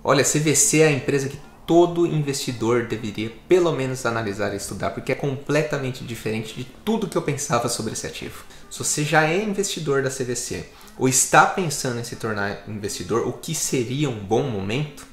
Olha, CVC é a empresa que todo investidor deveria pelo menos analisar e estudar, porque é completamente diferente de tudo que eu pensava sobre esse ativo. Se você já é investidor da CVC ou está pensando em se tornar investidor, o que seria um bom momento?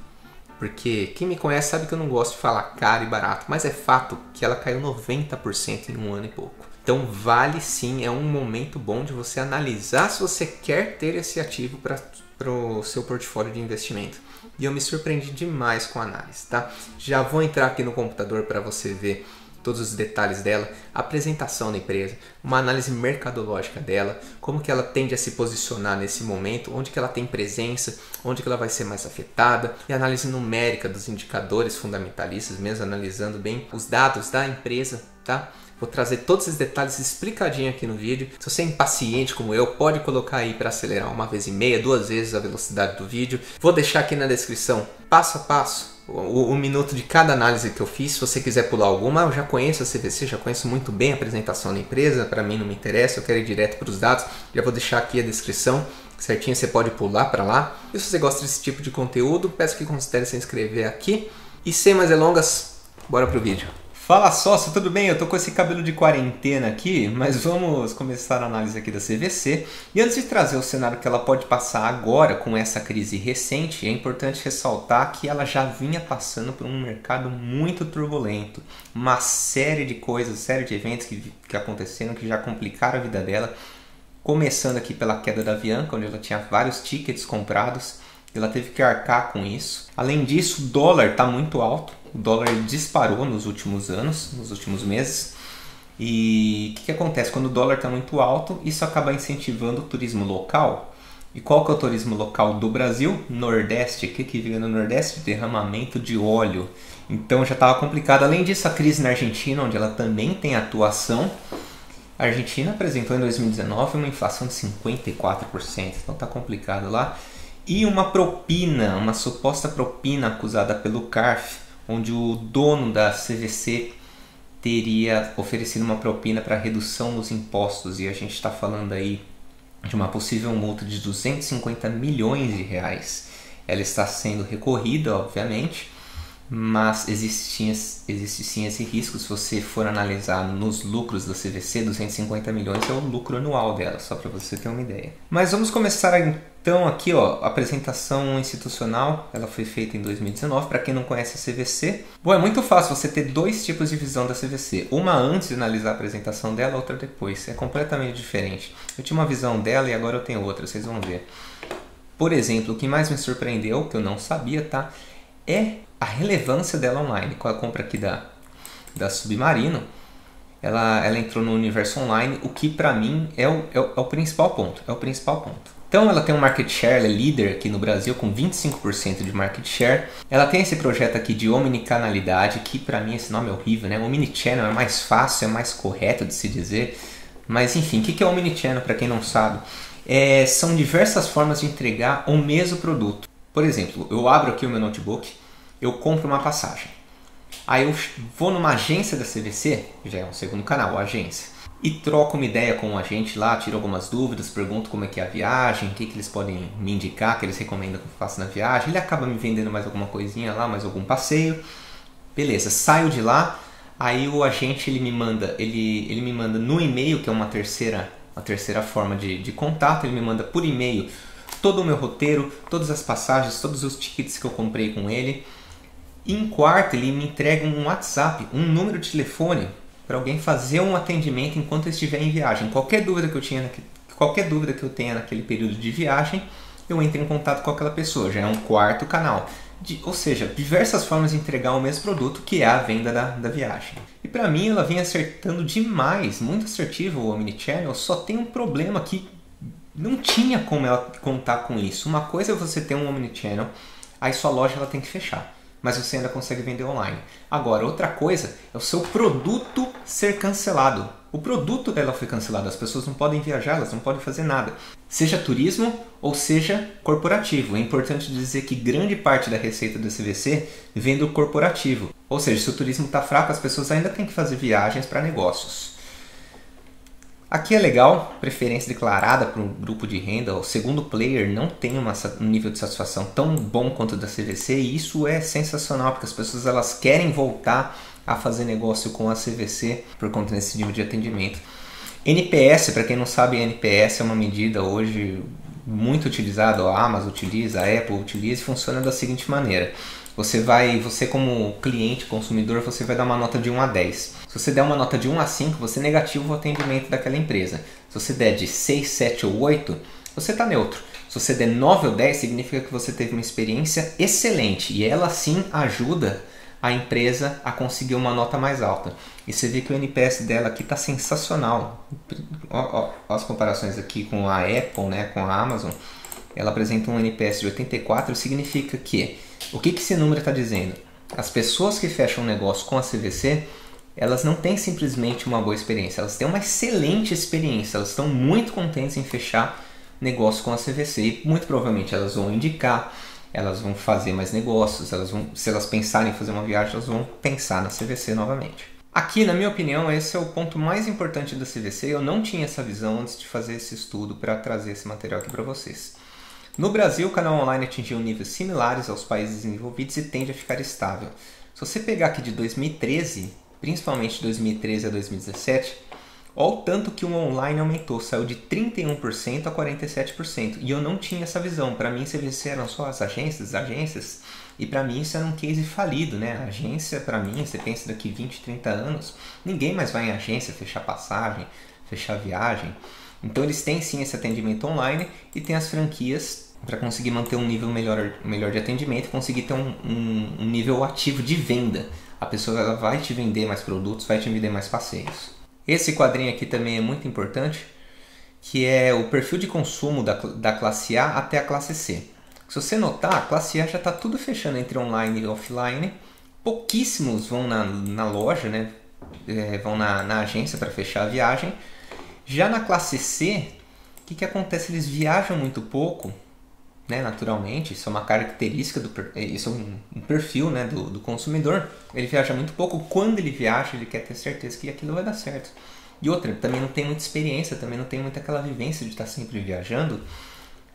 Porque quem me conhece sabe que eu não gosto de falar caro e barato, mas é fato que ela caiu 90% em um ano e pouco. Então vale sim, é um momento bom de você analisar se você quer ter esse ativo para o seu portfólio de investimento. E eu me surpreendi demais com a análise, tá? Já vou entrar aqui no computador para você ver todos os detalhes dela, a apresentação da empresa, uma análise mercadológica dela, como que ela tende a se posicionar nesse momento, onde que ela tem presença, onde que ela vai ser mais afetada, e análise numérica dos indicadores fundamentalistas, mesmo analisando bem os dados da empresa, tá? Vou trazer todos esses detalhes explicadinho aqui no vídeo. Se você é impaciente como eu, pode colocar aí para acelerar 1,5 vezes, 2 vezes a velocidade do vídeo. Vou deixar aqui na descrição, passo a passo, o minuto de cada análise que eu fiz. Se você quiser pular alguma, eu já conheço a CVC, já conheço muito bem a apresentação da empresa. Para mim não me interessa, eu quero ir direto para os dados. Já vou deixar aqui a descrição certinho, você pode pular para lá. E se você gosta desse tipo de conteúdo, peço que considere se inscrever aqui. E sem mais delongas, bora pro vídeo. Fala sócio, tudo bem? Eu tô com esse cabelo de quarentena aqui, mas vamos começar a análise aqui da CVC. E antes de trazer o cenário que ela pode passar agora com essa crise recente, é importante ressaltar que ela já vinha passando por um mercado muito turbulento. Uma série de coisas, série de eventos que aconteceram que já complicaram a vida dela. Começando aqui pela queda da Avianca, onde ela tinha vários tickets comprados. Ela teve que arcar com isso. Além disso, o dólar está muito alto. O dólar disparou nos últimos anos, nos últimos meses. E o que acontece? Quando o dólar está muito alto, isso acaba incentivando o turismo local. E qual que é o turismo local do Brasil? Nordeste. O que vive no Nordeste? Derramamento de óleo. Então já estava complicado. Além disso, a crise na Argentina, onde ela também tem atuação. A Argentina apresentou em 2019 uma inflação de 54%. Então está complicado lá. E uma propina, uma suposta propina acusada pelo CARF, onde o dono da CVC teria oferecido uma propina para redução nos impostos. E a gente está falando aí de uma possível multa de 250 milhões de reais. Ela está sendo recorrida, obviamente, mas existe sim esse risco. Se você for analisar nos lucros da CVC, 250 milhões é o lucro anual dela, só para você ter uma ideia. Mas vamos começar então aqui, ó, a apresentação institucional. Ela foi feita em 2019, para quem não conhece a CVC. Bom, é muito fácil você ter dois tipos de visão da CVC. Uma antes de analisar a apresentação dela, outra depois. É completamente diferente. Eu tinha uma visão dela e agora eu tenho outra, vocês vão ver. Por exemplo, o que mais me surpreendeu, que eu não sabia, tá? É a relevância dela online. Com a compra aqui da Submarino, ela entrou no universo online, o que para mim é o principal ponto. É o principal ponto. Então ela tem um market share, ela é líder aqui no Brasil com 25% de market share. Ela tem esse projeto aqui de omnicanalidade, que para mim esse nome é horrível, né? Omnichannel é mais fácil, é mais correto de se dizer. Mas enfim, o que é omnichannel para quem não sabe? São diversas formas de entregar o mesmo produto. Por exemplo, eu abro aqui o meu notebook, eu compro uma passagem. Aí eu vou numa agência da CVC, já é um segundo canal, a agência, e troco uma ideia com o agente lá, tiro algumas dúvidas, pergunto como é que é a viagem, o que eles podem me indicar, que eles recomendam que eu faça na viagem. Ele acaba me vendendo mais alguma coisinha lá, mais algum passeio. Beleza, saio de lá, aí o agente ele me manda no e-mail, que é uma terceira forma de contato. Ele me manda por e-mail todo o meu roteiro, todas as passagens, todos os tickets que eu comprei com ele. E em quarto, ele me entrega um WhatsApp, um número de telefone para alguém fazer um atendimento enquanto eu estiver em viagem. Qualquer dúvida que eu tenha naquele período de viagem, eu entro em contato com aquela pessoa. Já é um quarto canal. Ou seja, diversas formas de entregar o mesmo produto, que é a venda da viagem. E para mim ela vem acertando demais, muito assertivo o Omnichannel. Só tem um problema que não tinha como ela contar com isso. Uma coisa é você ter um Omnichannel, aí sua loja ela tem que fechar, mas você ainda consegue vender online. Agora, outra coisa é o seu produto ser cancelado. O produto dela foi cancelado, as pessoas não podem viajar, elas não podem fazer nada. Seja turismo ou seja corporativo. É importante dizer que grande parte da receita do CVC vem do corporativo. Ou seja, se o turismo está fraco, as pessoas ainda têm que fazer viagens para negócios. Aqui é legal, preferência declarada para um grupo de renda. O segundo player não tem um nível de satisfação tão bom quanto o da CVC, e isso é sensacional, porque as pessoas elas querem voltar a fazer negócio com a CVC por conta desse nível de atendimento. NPS, para quem não sabe, NPS é uma medida hoje muito utilizada, a Amazon utiliza, a Apple utiliza, e funciona da seguinte maneira. Você como cliente, consumidor, você vai dar uma nota de 1 a 10. Se você der uma nota de 1 a 5, você negativa o atendimento daquela empresa. Se você der de 6, 7 ou 8, você está neutro. Se você der 9 ou 10, significa que você teve uma experiência excelente, e ela sim ajuda a empresa a conseguir uma nota mais alta. E você vê que o NPS dela aqui está sensacional. Ó, as comparações aqui com a Apple, né, com a Amazon. Ela apresenta um NPS de 84, significa que... O que esse número está dizendo? As pessoas que fecham um negócio com a CVC, elas não têm simplesmente uma boa experiência, elas têm uma excelente experiência, elas estão muito contentes em fechar negócio com a CVC, e muito provavelmente elas vão indicar, elas vão fazer mais negócios, se elas pensarem em fazer uma viagem, elas vão pensar na CVC novamente. Aqui, na minha opinião, esse é o ponto mais importante da CVC. Eu não tinha essa visão antes de fazer esse estudo para trazer esse material aqui para vocês. No Brasil, o canal online atingiu níveis similares aos países desenvolvidos e tende a ficar estável. Se você pegar aqui de 2013, principalmente de 2013 a 2017, olha o tanto que o online aumentou, saiu de 31% a 47%. E eu não tinha essa visão. Para mim, CVC eram só as agências, e para mim isso era um case falido, né? A agência, para mim, você pensa daqui 20, 30 anos, ninguém mais vai em agência fechar passagem, fechar viagem. Então eles têm sim esse atendimento online e tem as franquias para conseguir manter um nível melhor de atendimento e conseguir ter um nível ativo de venda. A pessoa ela vai te vender mais produtos, vai te vender mais passeios. Esse quadrinho aqui também é muito importante, que é o perfil de consumo da classe A até a classe C. Se você notar, a classe A já está tudo fechando entre online e offline. Pouquíssimos vão na loja, né? Vão na agência para fechar a viagem. Já na classe C, o que acontece? Eles viajam muito pouco, né? Naturalmente, isso é uma característica, isso é um perfil, né, do consumidor. Ele viaja muito pouco. Quando ele viaja, ele quer ter certeza que aquilo vai dar certo. E outra, também não tem muita experiência, também não tem muita aquela vivência de estar sempre viajando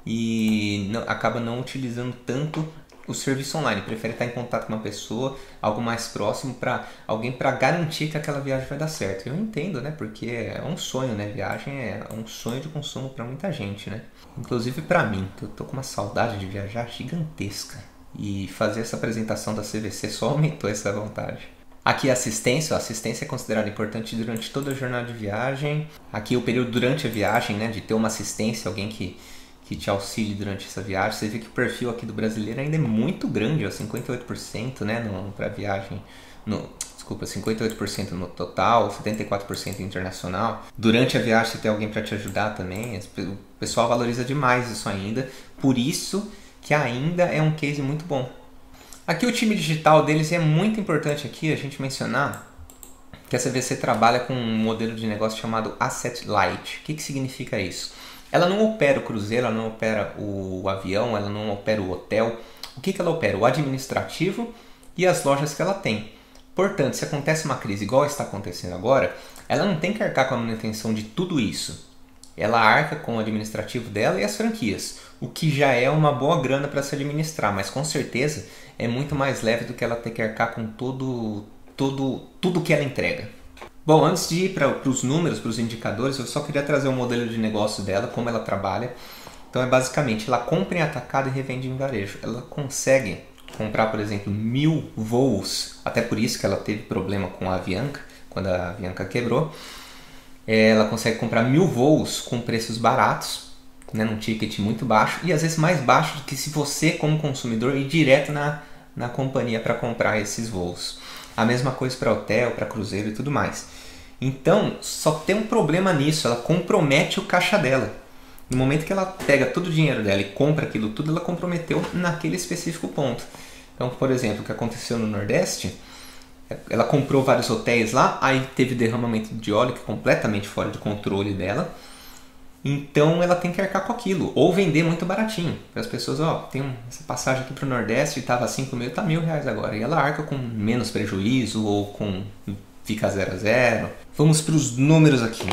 e acaba não utilizando tanto o serviço online, prefere estar em contato com uma pessoa, algo mais próximo, para alguém para garantir que aquela viagem vai dar certo. Eu entendo, né? Porque é um sonho, né? Viagem é um sonho de consumo para muita gente, né? Inclusive para mim, que eu tô com uma saudade de viajar gigantesca. E fazer essa apresentação da CVC só aumentou essa vontade. Aqui a assistência é considerada importante durante toda a jornada de viagem. Aqui o período durante a viagem, né? De ter uma assistência, alguém que te auxilie durante essa viagem. Você vê que o perfil aqui do brasileiro ainda é muito grande, ó, 58%, né, para viagem, 58% no total, 74% internacional. Durante a viagem você tem alguém para te ajudar também, o pessoal valoriza demais isso ainda, por isso que ainda é um case muito bom. Aqui o time digital deles é muito importante aqui a gente mencionar que a CVC trabalha com um modelo de negócio chamado Asset Light. O que significa isso? Ela não opera o cruzeiro, ela não opera o avião, ela não opera o hotel. O que ela opera? O administrativo e as lojas que ela tem. Portanto, se acontece uma crise igual está acontecendo agora, ela não tem que arcar com a manutenção de tudo isso. Ela arca com o administrativo dela e as franquias, o que já é uma boa grana para se administrar, mas com certeza é muito mais leve do que ela ter que arcar com tudo que ela entrega. Bom, antes de ir para os números, para os indicadores, eu só queria trazer o modelo de negócio dela, como ela trabalha. Então é basicamente, ela compra em atacado e revende em varejo. Ela consegue comprar, por exemplo, 1000 voos, até por isso que ela teve problema com a Avianca, quando a Avianca quebrou. Ela consegue comprar 1000 voos com preços baratos, né, num ticket muito baixo, e às vezes mais baixo do que se você, como consumidor, ir direto na companhia para comprar esses voos. A mesma coisa para hotel, para cruzeiro e tudo mais. Então, só tem um problema nisso, ela compromete o caixa dela. No momento que ela pega todo o dinheiro dela e compra aquilo tudo, ela comprometeu naquele específico ponto. Então, por exemplo, o que aconteceu no Nordeste, ela comprou vários hotéis lá, aí teve derramamento de óleo, que é completamente fora de controle dela. Então ela tem que arcar com aquilo, ou vender muito baratinho. As pessoas, tem essa passagem aqui para o Nordeste, estava 5 mil, está R$1.000 agora. E ela arca com menos prejuízo, ou fica 0 a 0. Vamos para os números aqui.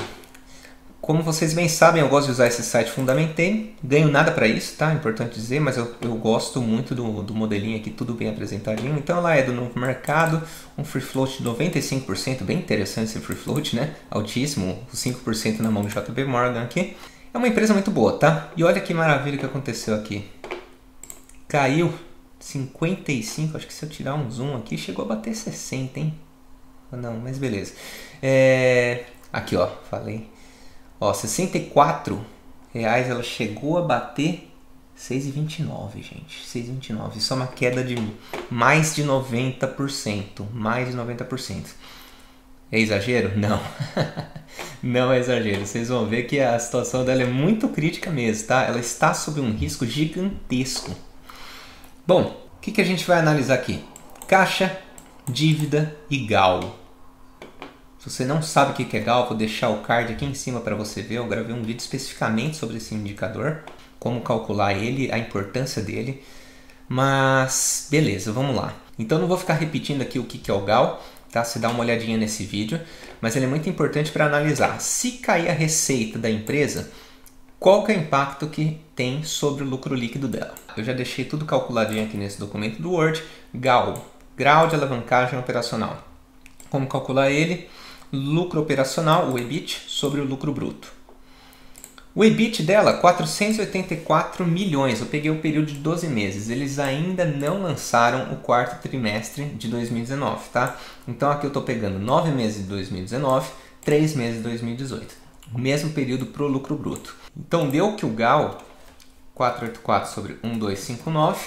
Como vocês bem sabem, eu gosto de usar esse site Fundamentei. Ganho nada para isso, tá? Importante dizer, mas eu gosto muito do modelinho aqui, tudo bem apresentadinho. Então ela é do novo mercado, um free float de 95%, bem interessante esse free float, né? Altíssimo, os 5% na mão do JP Morgan aqui. É uma empresa muito boa, tá? E olha que maravilha que aconteceu aqui. Caiu 55, acho que se eu tirar um zoom aqui, chegou a bater 60, hein? Não, mas beleza. Aqui, ó, falei. Ó, R$64 ela chegou a bater 6,29, gente. 6,29. Isso é uma queda de mais de 90%. Mais de 90%. É exagero? Não. Não é exagero. Vocês vão ver que a situação dela é muito crítica mesmo, tá? Ela está sob um risco gigantesco. Bom, o que a gente vai analisar aqui? Caixa, dívida e GAL. Se você não sabe o que é GAL, vou deixar o card aqui em cima para você ver. Eu gravei um vídeo especificamente sobre esse indicador, como calcular ele, a importância dele. Mas beleza, vamos lá. Então não vou ficar repetindo aqui o que é o GAL, tá? Você dá uma olhadinha nesse vídeo, mas ele é muito importante para analisar. Se cair a receita da empresa, qual que é o impacto que tem sobre o lucro líquido dela? Eu já deixei tudo calculadinho aqui nesse documento do Word. GAL, grau de alavancagem operacional. Como calcular ele? Lucro operacional, o EBIT, sobre o lucro bruto. O EBIT dela, 484 milhões. Eu peguei o período de 12 meses. Eles ainda não lançaram o quarto trimestre de 2019, tá? Então aqui eu estou pegando 9 meses de 2019, 3 meses de 2018. O mesmo período para o lucro bruto. Então deu que o GAL, 484 sobre 1259,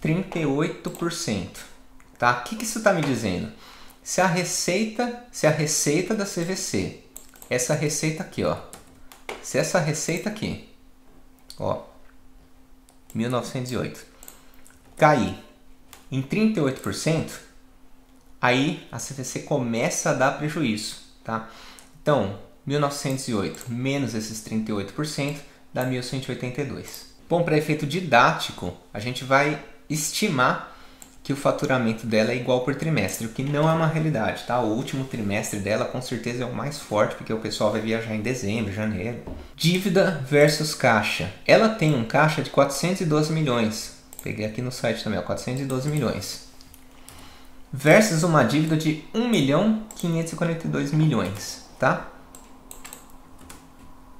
38%. Tá? O que isso está me dizendo? Se a receita da CVC, essa receita aqui, ó, se essa receita aqui, ó, 1908, cair em 38%, aí a CVC começa a dar prejuízo, tá? Então, 1908 menos esses 38% dá 1182. Bom, para efeito didático, a gente vai estimar que o faturamento dela é igual por trimestre, o que não é uma realidade, tá? O último trimestre dela com certeza é o mais forte, porque o pessoal vai viajar em dezembro, janeiro. Dívida versus caixa. Ela tem um caixa de 412 milhões. Peguei aqui no site também, ó, 412 milhões. Versus uma dívida de 1.542 milhões, tá?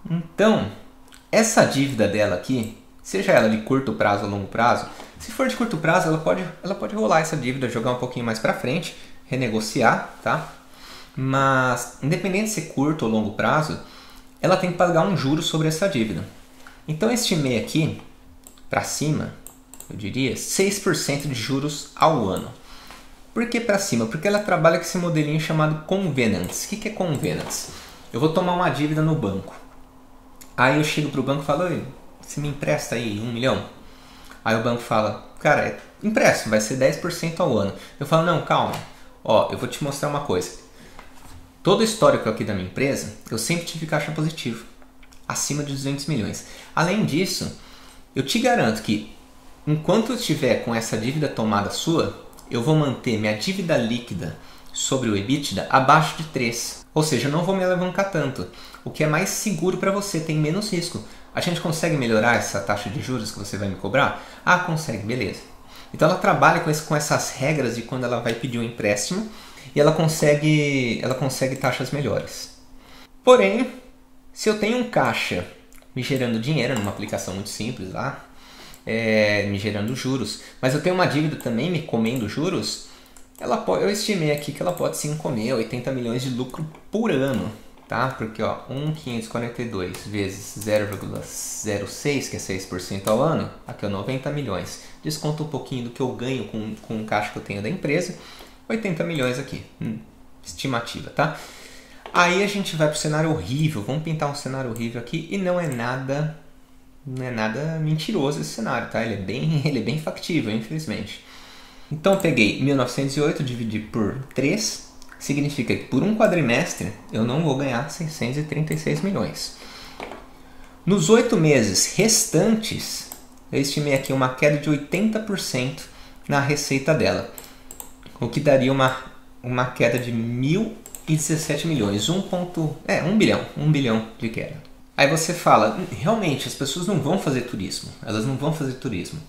Então, essa dívida dela aqui, seja ela de curto prazo ou longo prazo, se for de curto prazo, ela pode rolar essa dívida, jogar um pouquinho mais para frente, renegociar, tá? Mas, independente de ser curto ou longo prazo, ela tem que pagar um juro sobre essa dívida. Então, eu estimei aqui, para cima, eu diria, 6% de juros ao ano. Por que para cima? Porque ela trabalha com esse modelinho chamado Convenants. O que é Convenants? Eu vou tomar uma dívida no banco. Aí eu chego para o banco e falo, oi, você me empresta aí 1 milhão? Aí o banco fala, cara, empréstimo, vai ser 10% ao ano. Eu falo, não, calma, ó, eu vou te mostrar uma coisa. Todo o histórico aqui da minha empresa, eu sempre tive caixa positivo, acima de 200 milhões. Além disso, eu te garanto que enquanto eu estiver com essa dívida tomada sua, eu vou manter minha dívida líquida sobre o EBITDA abaixo de 3. Ou seja, eu não vou me alavancar tanto. O que é mais seguro para você, tem menos risco. A gente consegue melhorar essa taxa de juros que você vai me cobrar? Ah, consegue, beleza. Então ela trabalha com essas regras de quando ela vai pedir um empréstimo e ela consegue taxas melhores. Porém, se eu tenho um caixa me gerando dinheiro numa aplicação muito simples lá, me gerando juros, mas eu tenho uma dívida também me comendo juros, eu estimei aqui que ela pode sim comer 80 milhões de lucro por ano. Tá? Porque ó, 1.542 vezes 0,06, que é 6% ao ano, aqui é 90 milhões. Desconta um pouquinho do que eu ganho com o caixa que eu tenho da empresa, 80 milhões aqui, estimativa, tá? Aí a gente vai para o cenário horrível, vamos pintar um cenário horrível aqui e não é nada mentiroso esse cenário, tá? Ele é bem factível, infelizmente. Então eu peguei 1908, dividi por 3, significa que por um quadrimestre eu não vou ganhar 636 milhões. Nos 8 meses restantes, eu estimei aqui uma queda de 80% na receita dela, o que daria uma queda de e 17 milhões, 1 bilhão de queda. Aí você fala, realmente as pessoas não vão fazer turismo, elas não vão fazer turismo.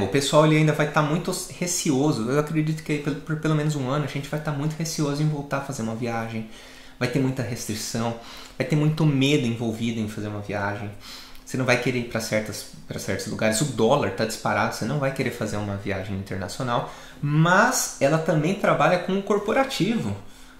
O pessoal ele ainda vai estar muito receoso, eu acredito que por pelo menos um ano a gente vai estar muito receoso em voltar a fazer uma viagem, vai ter muita restrição, vai ter muito medo envolvido em fazer uma viagem. Você não vai querer ir para certos lugares, o dólar está disparado, você não vai querer fazer uma viagem internacional, mas ela também trabalha com o corporativo,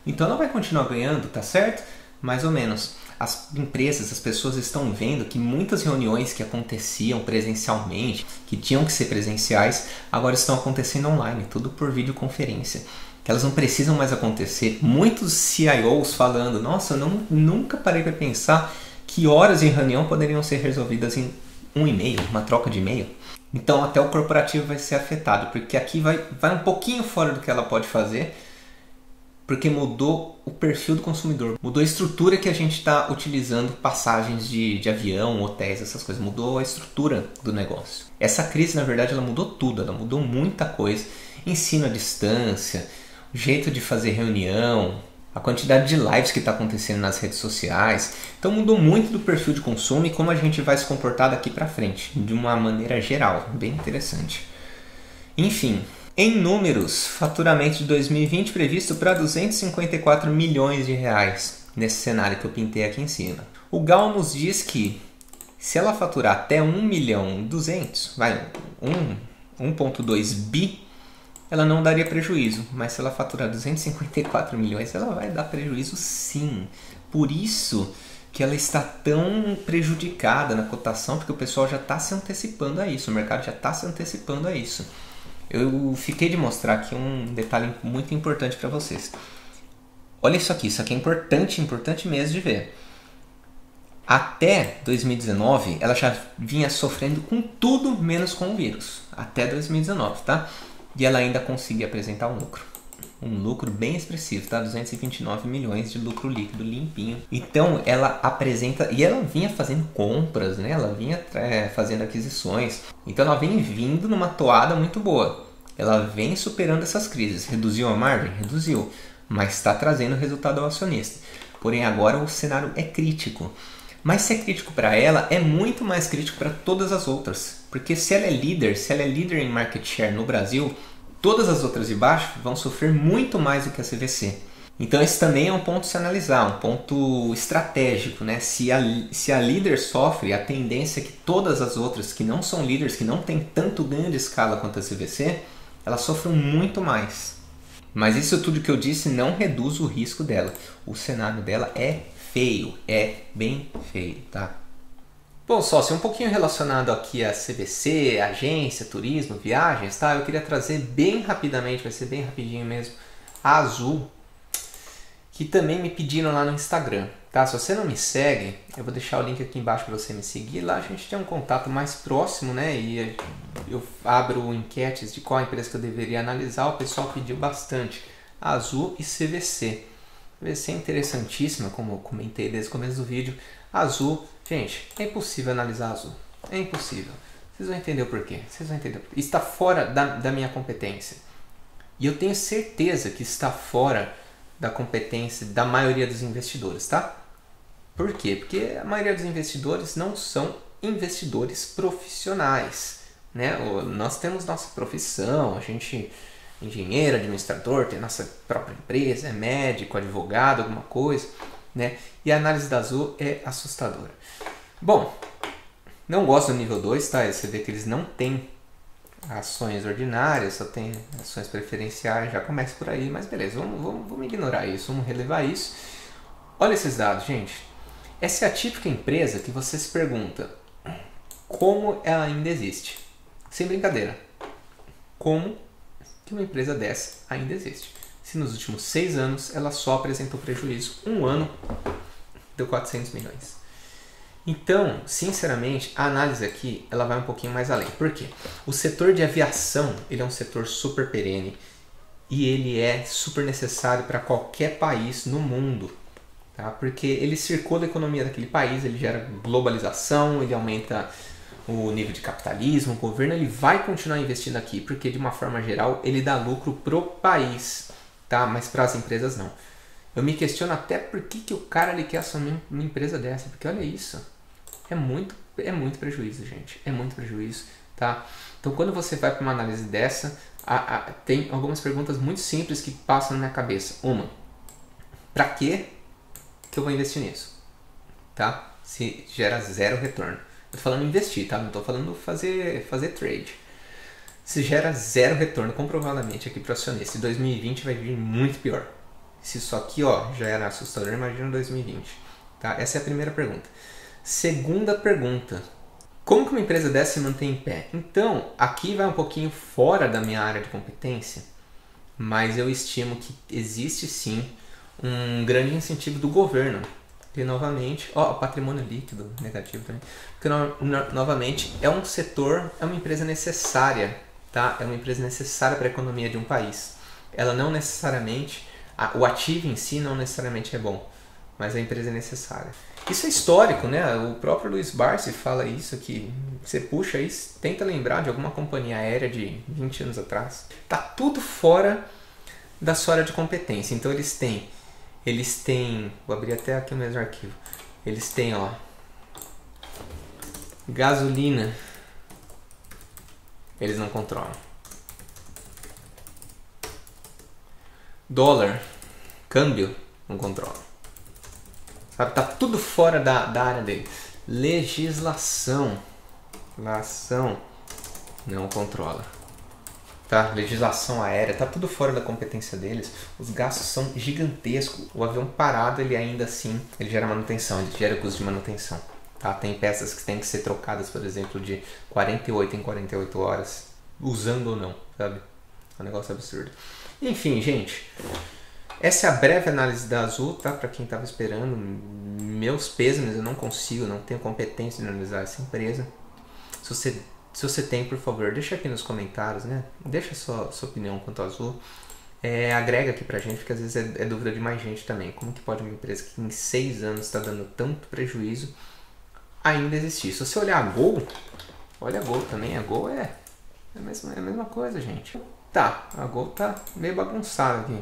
então ela vai continuar ganhando, tá certo? Mais ou menos. As empresas, as pessoas estão vendo que muitas reuniões que aconteciam presencialmente, que tinham que ser presenciais, agora estão acontecendo online, tudo por videoconferência. Que elas não precisam mais acontecer. Muitos CIOs falando, nossa, eu nunca parei para pensar que horas de reunião poderiam ser resolvidas em um e-mail, uma troca de e-mail. Então até o corporativo vai ser afetado, porque aqui vai um pouquinho fora do que ela pode fazer, porque mudou o perfil do consumidor, mudou a estrutura que a gente está utilizando, passagens de avião, hotéis, essas coisas, mudou a estrutura do negócio. Essa crise, na verdade, ela mudou tudo, ela mudou muita coisa, ensino à distância, o jeito de fazer reunião, a quantidade de lives que está acontecendo nas redes sociais, então mudou muito do perfil de consumo e como a gente vai se comportar daqui para frente, de uma maneira geral, bem interessante. Enfim, em números, faturamento de 2020 previsto para 254 milhões de reais, nesse cenário que eu pintei aqui em cima. O Gal nos diz que se ela faturar até 1.200.000, 1.2 bi, ela não daria prejuízo, mas se ela faturar 254 milhões, ela vai dar prejuízo sim. Por isso que ela está tão prejudicada na cotação, porque o pessoal já está se antecipando a isso, o mercado já está se antecipando a isso. Eu fiquei de mostrar aqui um detalhe muito importante para vocês. Olha isso aqui é importante mesmo de ver. Até 2019, ela já vinha sofrendo com tudo menos com o vírus. Até 2019, tá? E ela ainda conseguia apresentar um lucro. Um lucro bem expressivo, tá? 229 milhões de lucro líquido limpinho. Então ela apresenta, e ela vinha fazendo compras, né? Ela vinha fazendo aquisições. Então ela vem vindo numa toada muito boa. Ela vem superando essas crises. Reduziu a margem? Reduziu. Mas está trazendo resultado ao acionista. Porém agora o cenário é crítico. Mas se é crítico para ela, é muito mais crítico para todas as outras. Porque se ela é líder em market share no Brasil, todas as outras de baixo vão sofrer muito mais do que a CVC. Então esse também é um ponto a se analisar, um ponto estratégico, né? Se a líder sofre, a tendência é que todas as outras que não são líderes, que não têm tanto ganho de escala quanto a CVC, elas sofrem muito mais. Mas isso tudo que eu disse não reduz o risco dela. O cenário dela é feio, é bem feio, tá? Bom, sócio, um pouquinho relacionado aqui a CVC, agência, turismo, viagens, tá? Eu queria trazer bem rapidamente, vai ser bem rapidinho mesmo, a Azul, que também me pediram lá no Instagram, tá? Se você não me segue, eu vou deixar o link aqui embaixo para você me seguir. Lá a gente tem um contato mais próximo, né? E eu abro enquetes de qual empresa que eu deveria analisar. O pessoal pediu bastante, Azul e CVC. CVC é interessantíssima, como eu comentei desde o começo do vídeo. Azul, gente, é impossível analisar Azul. É impossível. Vocês vão entender o porquê. Está fora da minha competência. E eu tenho certeza que está fora da competência da maioria dos investidores, tá? Por quê? Porque a maioria dos investidores não são investidores profissionais, né? Nós temos nossa profissão, a gente é engenheiro, administrador, tem nossa própria empresa, é médico, advogado, alguma coisa, né? E a análise da Azul é assustadora. Bom, não gosto do nível 2, tá? Você vê que eles não têm ações ordinárias, só tem ações preferenciais, já começa por aí, mas beleza, vamos ignorar isso, vamos relevar isso. Olha esses dados, gente. Essa é a típica empresa que você se pergunta como ela ainda existe. Sem brincadeira. Como que uma empresa dessa ainda existe? Se nos últimos 6 anos ela só apresentou prejuízo, um ano deu 400 milhões. Então, sinceramente, a análise aqui ela vai um pouquinho mais além. Por quê? O setor de aviação ele é um setor super perene e ele é super necessário para qualquer país no mundo, tá? Porque ele circula a economia daquele país, ele gera globalização, ele aumenta o nível de capitalismo, o governo ele vai continuar investindo aqui, porque de uma forma geral ele dá lucro pro país, tá? Mas para as empresas não. Eu me questiono até por que o cara ele quer assumir uma empresa dessa, porque olha isso, é muito prejuízo, gente, é muito prejuízo, tá? Então quando você vai para uma análise dessa, tem algumas perguntas muito simples que passam na minha cabeça. Uma, para que eu vou investir nisso, tá? Se gera zero retorno. Eu tô falando investir, tá? Não tô falando fazer trade. Se gera zero retorno, comprovadamente aqui para o acionista, em 2020 vai vir muito pior. Se isso aqui, ó, já era assustador, imagina 2020, tá? Essa é a primeira pergunta. Segunda pergunta, como que uma empresa dessa se mantém em pé? Então, aqui vai um pouquinho fora da minha área de competência, mas eu estimo que existe sim um grande incentivo do governo. E novamente, ó, patrimônio líquido negativo também, porque novamente é um setor, é uma empresa necessária, tá? É uma empresa necessária para a economia de um país. Ela não necessariamente, o ativo em si não necessariamente é bom, mas a empresa é necessária. Isso é histórico, né? O próprio Luiz Barsi fala isso, que você puxa isso, tenta lembrar de alguma companhia aérea de 20 anos atrás. Tá tudo fora da sua área de competência. Então eles têm, vou abrir até aqui o mesmo arquivo. Eles têm, ó, gasolina, eles não controlam. Dólar, câmbio, não controla. Sabe, tá tudo fora da área dele. Legislação, não controla. Tá? Legislação aérea, tá tudo fora da competência deles. Os gastos são gigantescos. O avião parado, ele ainda assim, ele gera manutenção, ele gera custo de manutenção. Tá? Tem peças que têm que ser trocadas, por exemplo, de 48 em 48 horas, usando ou não, sabe? É um negócio absurdo. Enfim, gente, essa é a breve análise da Azul, tá? Para quem estava esperando, meus pêsames, eu não consigo, não tenho competência de analisar essa empresa. Se você tem, por favor, deixa aqui nos comentários, né? Deixa sua opinião quanto à Azul. Agrega aqui pra gente, porque às vezes é dúvida de mais gente também. Como que pode uma empresa que em 6 anos está dando tanto prejuízo ainda existir? Se você olhar a Gol, olha a Gol também. A Gol é a mesma coisa, gente. Tá, a Gol tá meio bagunçada aqui.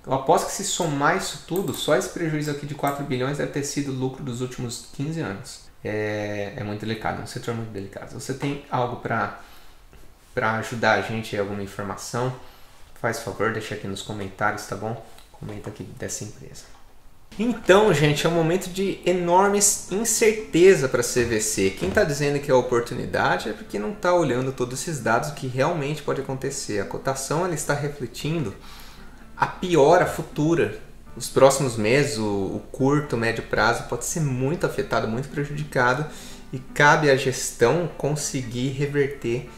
Eu aposto que se somar isso tudo, só esse prejuízo aqui de 4 bilhões deve ter sido o lucro dos últimos 15 anos. É muito delicado, é um setor muito delicado. Se você tem algo para ajudar a gente, alguma informação, faz favor, deixa aqui nos comentários, tá bom? Comenta aqui dessa empresa. Então, gente, é um momento de enorme incerteza para a CVC. Quem está dizendo que é oportunidade é porque não está olhando todos esses dados que realmente pode acontecer. A cotação ela está refletindo a piora futura. Os próximos meses, o curto, médio prazo pode ser muito afetado, muito prejudicado, e cabe à gestão conseguir reverter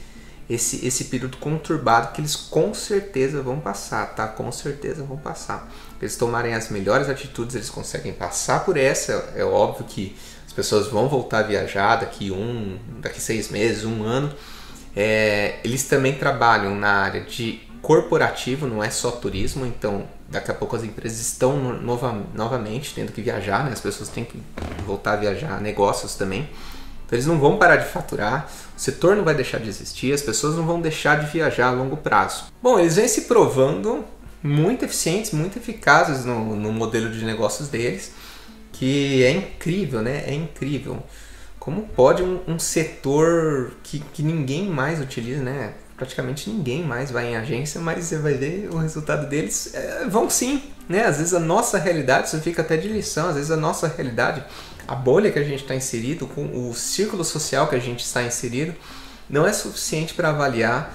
esse período conturbado que eles com certeza vão passar, tá? Com certeza vão passar. Eles tomarem as melhores atitudes, eles conseguem passar por essa. É óbvio que as pessoas vão voltar a viajar daqui 6 meses, 1 ano. Eles também trabalham na área de corporativo, não é só turismo, então daqui a pouco as empresas estão novamente tendo que viajar, né? As pessoas têm que voltar a viajar, negócios também. Então eles não vão parar de faturar, o setor não vai deixar de existir, as pessoas não vão deixar de viajar a longo prazo. Bom, eles vêm se provando muito eficientes, muito eficazes no modelo de negócios deles, que é incrível, né? É incrível. Como pode um setor que ninguém mais utiliza, né? Praticamente ninguém mais vai em agência, mas você vai ver o resultado deles, vão sim, né? Às vezes a nossa realidade, isso fica até de lição, às vezes a nossa realidade, a bolha que a gente está inserido, com o círculo social que a gente está inserido, não é suficiente para avaliar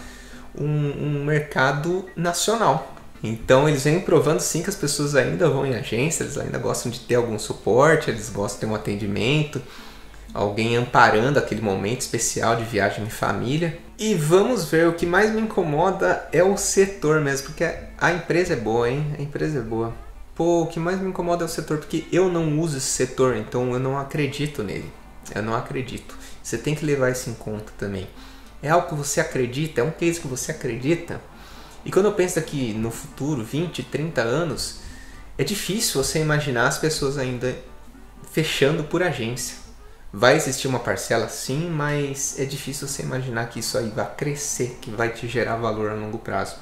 um mercado nacional. Então eles vêm provando sim que as pessoas ainda vão em agência, eles ainda gostam de ter algum suporte, eles gostam de ter um atendimento, alguém amparando aquele momento especial de viagem em família. E vamos ver, o que mais me incomoda é o setor mesmo, porque a empresa é boa, hein? A empresa é boa. Pô, o que mais me incomoda é o setor, porque eu não uso esse setor, então eu não acredito nele. Eu não acredito. Você tem que levar isso em conta também. É algo que você acredita, é um case que você acredita. E quando eu penso aqui no futuro, 20, 30 anos, é difícil você imaginar as pessoas ainda fechando por agência. Vai existir uma parcela sim, mas é difícil você imaginar que isso aí vai crescer, que vai te gerar valor a longo prazo.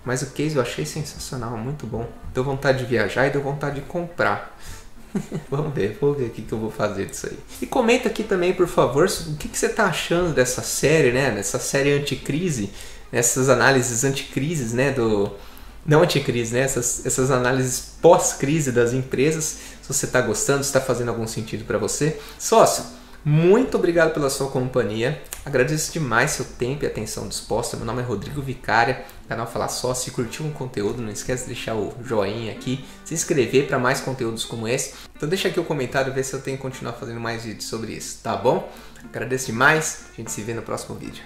mas o case eu achei sensacional, muito bom. Deu vontade de viajar e deu vontade de comprar. Vou ver o que eu vou fazer disso aí. E comenta aqui também, por favor, o que você tá achando dessa série, né? Dessa série anticrise, essas análises anticrises, né? Não anticrise, né? Essas análises pós-crise das empresas. Se você tá gostando, se tá fazendo algum sentido para você. Sócio, muito obrigado pela sua companhia. Agradeço demais seu tempo e atenção disposta. Meu nome é Rodrigo Vicária, canal Falar Sócio. Se curtiu um conteúdo, não esquece de deixar o joinha aqui, se inscrever para mais conteúdos como esse. Então deixa aqui o comentário, ver se eu tenho que continuar fazendo mais vídeos sobre isso, tá bom? Agradeço demais, a gente se vê no próximo vídeo.